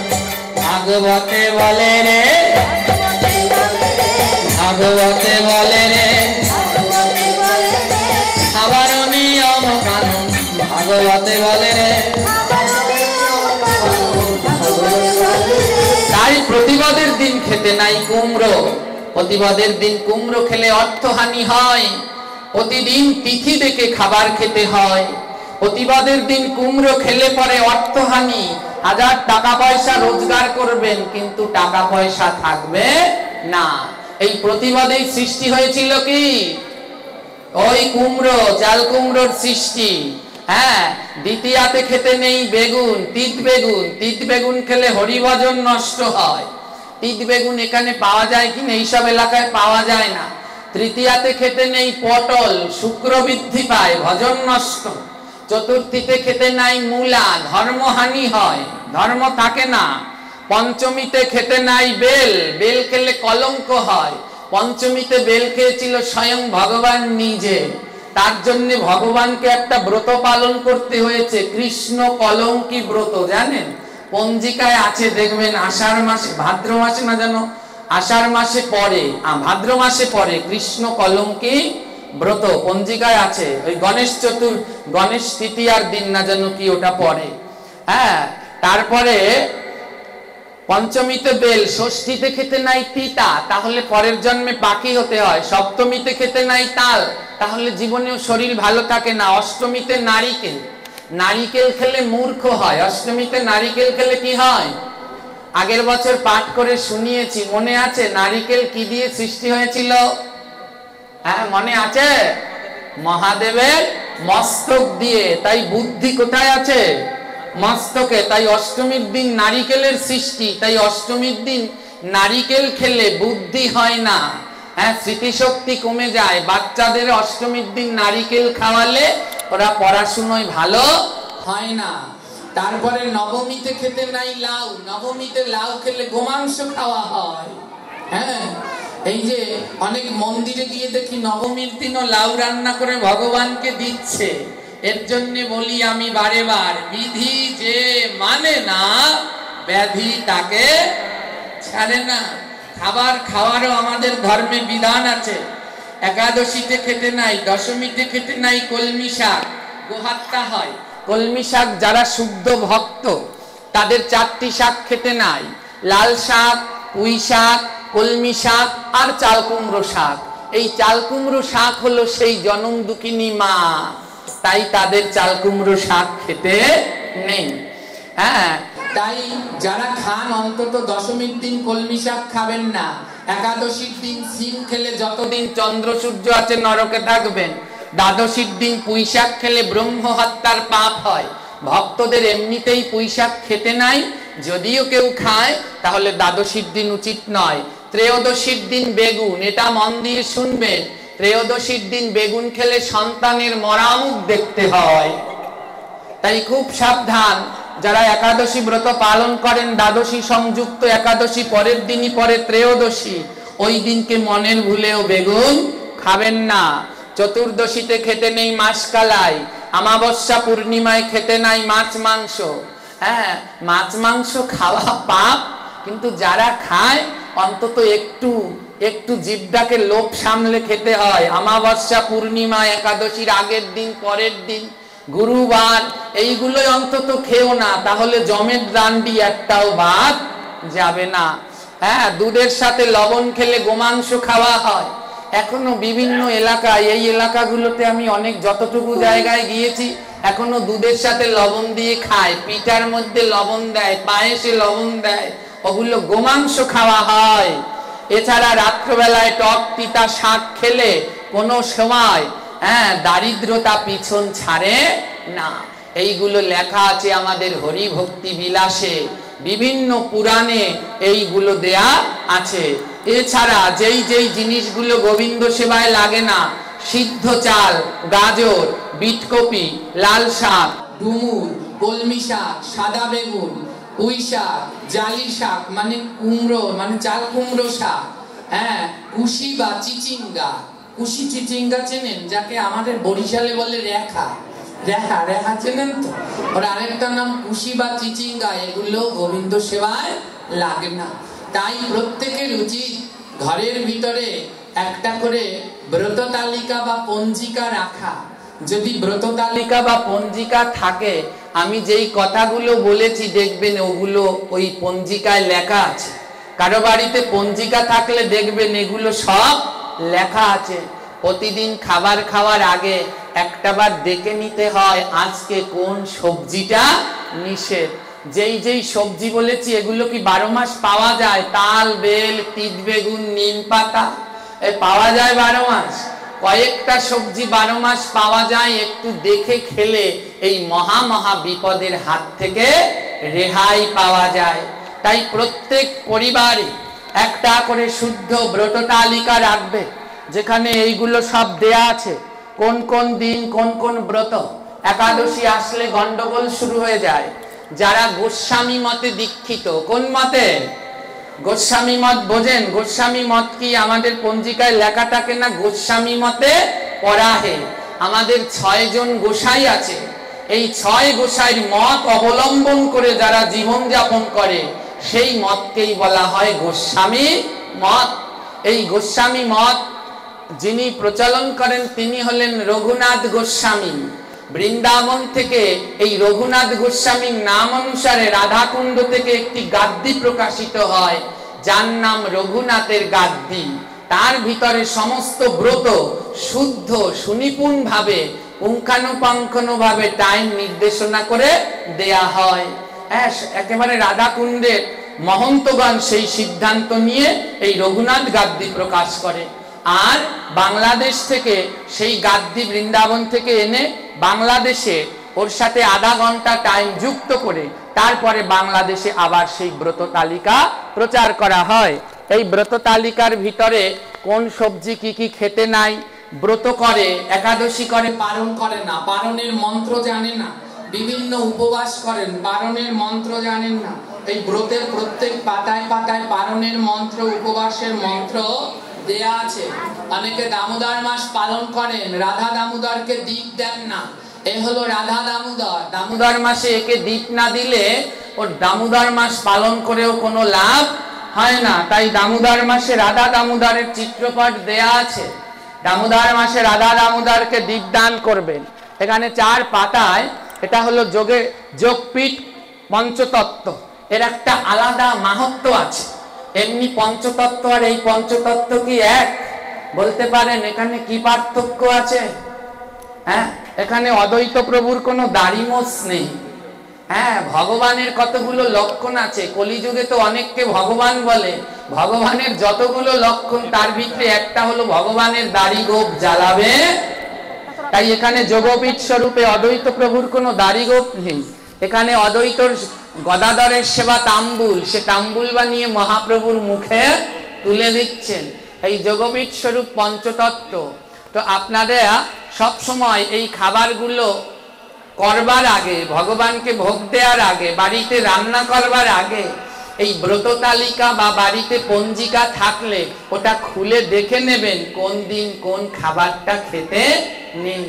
Speaker 1: ভাগবতে বলে রে, ভাগবতে বলে রে, খাবার নিয়ম কানুন ভাগবতে বলে রে। তাই প্রতিবাদের দিন খেতে নাই কুমড়ো। প্রতিবাদের দিন কুমড়ো খেলে অর্থহানি হয়, প্রতিদিন তিথি দেখে খাবার খেতে হয়। প্রতিবাদের দিন কুমড়ো খেলে পরে অর্থহানি, 1000 টাকা পয়সা রোজগার করবেন কিন্তু টাকা পয়সা থাকবে না। এই প্রতিবাদেই সৃষ্টি হয়েছিল কি ওই কুমড়ো, চাল কুমড়োর সৃষ্টি। হ্যাঁ, দ্বিতীয়াতে খেতে নেই বেগুন, তিত বেগুন। তিত বেগুন খেলে হরিভজন নষ্ট হয়। তিত বেগুন এখানে পাওয়া যায় কিনা, এইসব এলাকায় পাওয়া যায় না। তৃতীয়াতে খেতে নেই পটল, শুক্র বৃদ্ধি পায়, ভজন নষ্ট। চতুর্থীতে খেতে নাই মূলা, ধর্মহানি হয়, ধর্ম থাকে না। পঞ্চমীতে খেতে নাই বেল, বেল খেলে কলঙ্ক হয়। পঞ্চমীতে বেল খেয়েছিল স্বয়ং ভগবান নিজে, তার জন্য ভগবানকে একটা ব্রত পালন করতে হয়েছে, কৃষ্ণ কলঙ্কি ব্রত। জানেন, পঞ্জিকায় আছে দেখবেন, আষাঢ় মাসে, ভাদ্র মাসে না যেন আষাঢ় মাসে পরে, ভাদ্র মাসে পরে কৃষ্ণ কলঙ্কি ব্রত পঞ্জিকায় আছে। ওই গণেশ তৃতীয়ার দিন না যেন কি ওটা পরে। হ্যাঁ, তারপরে পঞ্চমীতে বেল, ষষ্ঠীতে খেতে নাই তিতা, তাহলে পরের জন্মে পাখি হতে হয়। সপ্তমীতে খেতে নাই তাল, তাহলে জীবনেও শরীর ভালো থাকে না। অষ্টমীতে নারিকেল, নারিকেল খেলে মূর্খ হয়। অষ্টমীতে নারিকেল খেলে কি হয়? আগের বছর পাঠ করে শুনিয়েছি, মনে আছে? নারিকেল কি দিয়ে সৃষ্টি হয়েছিল? হ্যাঁ, মনে আছে? মহাদেবের মস্তক দিয়ে। তাই বুদ্ধি কোথায় আছে? মস্তকে। তাই অষ্টমীর দিন নারিকেলের সৃষ্টি। তাই অষ্টমীর দিন নারিকেল খেলে বুদ্ধি হয় না, হ্যাঁ, স্মৃতিশক্তি কমে যায়। বাচ্চাদের অষ্টমীর দিন নারিকেল খাওয়ালে ওরা পড়াশুনোয় ভালো হয় না। তারপরে নবমীতে খেতে নাই লাউ, নবমীতে লাউ খেলে গোমাংস খাওয়া হয়। হ্যাঁ, এই যে অনেক মন্দিরে গিয়ে দেখি নবমীর দিনও লাউ রান্না করে ভগবানকে দিচ্ছে। এর জন্য বলি আমি বারে বার, বিধি যে মানে না ব্যাধি তাকে ছাড়ে না। খাবার খাওয়ারও আমাদের ধর্মে বিধান আছে। একাদশীতে খেতে নাই, দশমীতে খেতে নাই কলমি শাক, গোহত্যা হয়। কলমি শাক যারা শুদ্ধ ভক্ত তাদের 4টি শাক খেতে নাই, লাল শাক, পুঁই শাক, কলমি শাক আর চাল কুমড়ো শাক। এই চাল কুমড়ো শাক হলো সেই জনম দুঃখিনী মা, তাই তাদের চাল কুমড়ো শাক খেতে নেই। হ্যাঁ, তাই যারা খান অন্তত দশমীর দিন কলমি শাক খাবেন না। একাদশীর দিন সিম খেলে যতদিন চন্দ্র সূর্য আছে নরকে থাকবেন। দ্বাদশীর দিন পুঁই শাক খেলে ব্রহ্ম হত্যার পাপ হয়। ভক্তদের এমনিতেই পুঁই শাক খেতে নাই, যদিও কেউ খায় তাহলে দ্বাদশীর দিন উচিত নয়। ত্রয়োদশীর দিন বেগুন, এটা মন দিয়ে শুনবেন। ত্রয়োদশীর দিন বেগুন খেলে সন্তানের মরামুখ দেখতে হয়। তাই খুব সাবধান, যারা একাদশী ব্রত পালন করেন, দ্বাদশী সংযুক্ত একাদশী পরের দিনই পরে ত্রয়োদশী, ওই দিনকে মনের ভুলেও বেগুন খাবেন না। চতুর্দশীতে খেতে নেই মাসকালাই, অমাবস্যা পূর্ণিমায় খেতে নাই মাছ মাংস। হ্যাঁ, মাছ মাংস খাওয়া পাপ, কিন্তু যারা খায় অন্তত একটু একটু জিভটাকে লোভ সামলে খেতে হয়। অমাবস্যা পূর্ণিমা একাদশীর আগের দিন, পরের দিন, গুরুবার, এইগুলোই অন্তত খেও না, তাহলে জমের দান্ডি একটাও বাদ যাবে না। হ্যাঁ, দুধের সাথে লবণ খেলে গোমাংস খাওয়া হয়। এখনো বিভিন্ন এলাকায়, এই এলাকাগুলোতে আমি অনেক যতটুকু জায়গায় গিয়েছি, এখনো দুধের সাথে লবণ দিয়ে খায়, পিঠার মধ্যে লবণ দেয়, পায়েসে লবণ দেয়, ওগুলো গোমাংস খাওয়া হয়। এছাড়া রাত্রবেলায় টক তিতা শাক খেলে কোনো সময় দারিদ্রতা পিছন ছাড়ে না। এইগুলো লেখা আছে আমাদের হরিভক্তি বিলাসে, বিভিন্ন পুরাণে এইগুলো দেয়া আছে। এছাড়া যেই যেই জিনিসগুলো গোবিন্দ সেবায় লাগে না, সিদ্ধ চাল, গাজর, বিটকপি, লাল শাক, ডুমুর, কলমি শাক, সাদা বেগুন, পুঁই শাক, জালি শাক মানে কুমড়ো, মানে চাল কুমড়ো শাক, কুশি বা চিচিঙ্গা, কুশি চিচিঙ্গা চেনেন, যাকে আমাদের বরিশালে বলে রেখা, রেখা রেখা চেনেন তো, ওর আরেকটা নাম কুশি বা চিচিঙ্গা। এগুলো গোবিন্দ সেবায় লাগে না। তাই প্রত্যেকের উচিত ঘরের ভিতরে একটা করে ব্রত তালিকা বা পঞ্জিকা রাখা। যদি ব্রত তালিকা বা পঞ্জিকা থাকে, আমি যেই কথাগুলো বলেছি দেখবেন ওগুলো ওই পঞ্জিকায় লেখা আছে। কারো বাড়িতে পঞ্জিকা থাকলে দেখবেন এগুলো সব লেখা আছে। প্রতিদিন খাবার খাওয়ার আগে একটাবার দেখে নিতে হয় আজকে কোন সবজিটা নিষেধ। যেই যেই সবজি বলেছি এগুলো কি 12 মাস পাওয়া যায়? তাল, বেল, তিত বেগুন, নিম পাতা পাওয়া যায় 12 মাস। কয়েকটা সবজি 12 মাস পাওয়া যায়, একটু দেখে খেলে এই মহা মহা বিপদের হাত থেকে রেহাই পাওয়া যায়। তাই প্রত্যেক পরিবারে একটা করে শুদ্ধ ব্রত তালিকা রাখবে, যেখানে এইগুলো সব দেয়া আছে, কোন কোন দিন কোন কোন ব্রত। একাদশী আসলে গন্ডগোল শুরু হয়ে যায়। যারা গোস্বামী মতে দীক্ষিত, কোন মতে? গোস্বামী মত বোঝেন? গোস্বামী মত কি আমাদের পঞ্জিকায় লেখা থাকে না? গোস্বামী মতে পরাহে আমাদের 6 জন গোসাই আছে। এই 6 গোসাইয়ের মত অবলম্বন করে যারা জীবন যাপন করে, সেই মতকেই বলা হয় গোস্বামী মত। এই গোস্বামী মত যিনি প্রচলন করেন তিনি হলেন রঘুনাথ গোস্বামী। বৃন্দাবন থেকে এই রঘুনাথ গোস্বামীর নাম অনুসারে রাধাকুণ্ড থেকে একটি গাদ্দি প্রকাশিত হয়, যার নাম রঘুনাথের গাদ্দি। তার ভিতরে সমস্ত ব্রত শুদ্ধ সুনিপুণ ভাবে পুঙ্খানুপুঙ্খানু ভাবে টাইম নির্দেশনা করে দেয়া হয়। একেবারে রাধাকুণ্ডের মহন্তগণ সেই সিদ্ধান্ত নিয়ে এই রঘুনাথ গাদ্দি প্রকাশ করে। আর বাংলাদেশ থেকে সেই গাদ্দি বৃন্দাবন থেকে এনে বাংলাদেশে ওর সাথে আধা ঘন্টা টাইম যুক্ত করে তারপরে বাংলাদেশে আবার সেই ব্রত তালিকা প্রচার করা হয়। এই ব্রত তালিকার ভিতরে কোন সবজি কি কি খেতে নাই, ব্রত করে, একাদশী করে, পারণ করে না, পারণের মন্ত্র জানে না, বিভিন্ন উপবাস করেন, পারণের মন্ত্র জানেন না। এই ব্রতের প্রত্যেক পাতায় পাতায় পারণের মন্ত্র, উপবাসের মন্ত্র দেয়া আছে। অনেকে দামোদর মাস পালন করেন, রাধা দামোদরকে দীপ দেন না। এ হলো রাধা দামোদর। দামোদর মাসে একে দীপ না দিলে ওর দামোদর মাস পালন করেও কোনো লাভ হয় না। তাই দামোদর মাসে রাধা দামোদরের চিত্রপট দেয়া আছে। দামোদর মাসে রাধা দামোদরকে দীপ দান করবেন। এখানে 4 পাতায়, এটা হলো যোগপীঠ পঞ্চতত্ত্ব, এর একটা আলাদা মাহাত্ম্য আছে। এমনি পঞ্চতত্ত্ব আর এই পঞ্চতত্ত্ব কি এক? বলতে পারেন এখানে কি পার্থক্য আছে? এখানে অদ্বৈত প্রভুর কোনো দাড়ি মোছ নেই। ভগবানের কতগুলো লক্ষণ আছে। কলিযুগে তো অনেককে ভগবান বলে। ভগবানের যতগুলো লক্ষণ তার ভিতরে একটা হলো ভগবানের দাড়ি গোপ জ্বালাবে। তাই এখানে যোগপীঠ স্বরূপে অদ্বৈত প্রভুর কোনো দাড়ি গোপ নেই। এখানে অদ্বৈতর গদাধরের সেবা তাম্বুল, সে তাম্বুল বানিয়ে মহাপ্রভুর মুখে তুলে দিচ্ছেন। এই যোগপীঠ স্বরূপ পঞ্চতত্ত্ব। তো আপনাদের সব সময় এই খাবারগুলো করবার আগে, ভগবানকে ভোগ দেওয়ার আগে, বাড়িতে রান্না করবার আগে এই ব্রত তালিকা বা বাড়িতে পঞ্জিকা থাকলে ওটা খুলে দেখে নেবেন কোন দিন কোন খাবারটা খেতে নেই,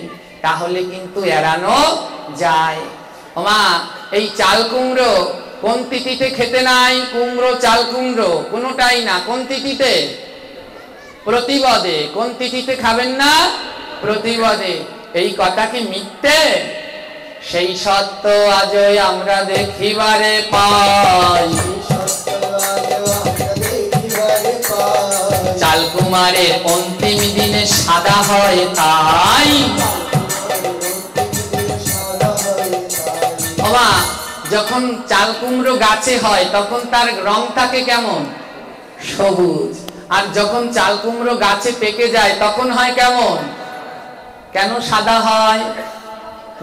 Speaker 1: তাহলে কিন্তু এড়ানো যায়। ওমা, এই চাল কুমড়ো কোন তিথিতে খেতে নাই? কুমড়ো, চাল কুমড়ো কোনোটাই না। কোন তিথিতে? প্রতিপদে। কোন তিথিতে খাবেন না? প্রতিপদে। এই কথা কি মিথ্যে? সেই সত্য আজই আমরা দেখিবারে পাই। চাল কুমারের অন্তিম দিনে সাদা হয় তাই। ওমা, যখন চাল কুমড়ো গাছে হয় তখন তার রং থাকে কেমন? সবুজ। আর যখন চাল কুমড়ো গাছে পেকে যায় তখন হয় কেমন? কেন সাদা হয়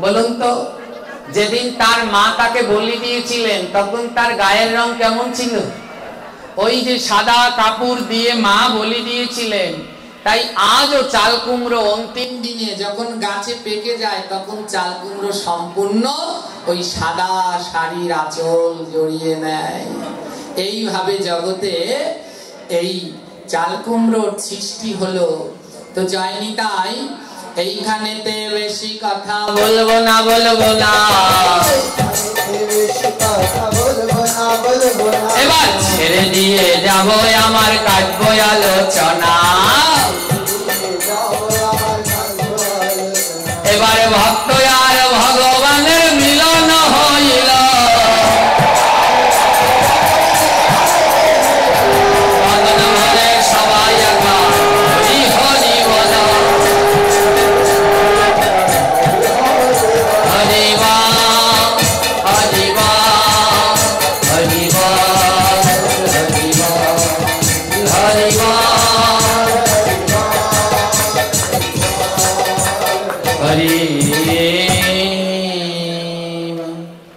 Speaker 1: বলুন তো? যেদিন তার মা তাকে বলি দিয়েছিলেন তখন তার গায়ের রং কেমন ছিল? ওই যে সাদা কাপড় দিয়ে মা বলি দিয়েছিলেন। তাই আজও চাল কুমড়ো অন্তিম দিনে যখন গাছে পেকে যায় তখন চাল কুমড়ো সম্পূর্ণ ওই সাদা শাড়ির আঁচল জড়িয়ে নেয়। এইভাবে জগতে এই চাল কুমড়োর সৃষ্টি হলো। তো জয়নি তাই এইখানেতে বেশি কথা বলবো না, বলবো না। এবার ছেড়ে দিয়ে যাব আমার কাটব আলোচনা। এবারে ভক্ত আর ভগবানের মিলন হইল। সবাই হরি হরি বল, হরি বল, হরি বল, হরি বল, হরি বল, হরি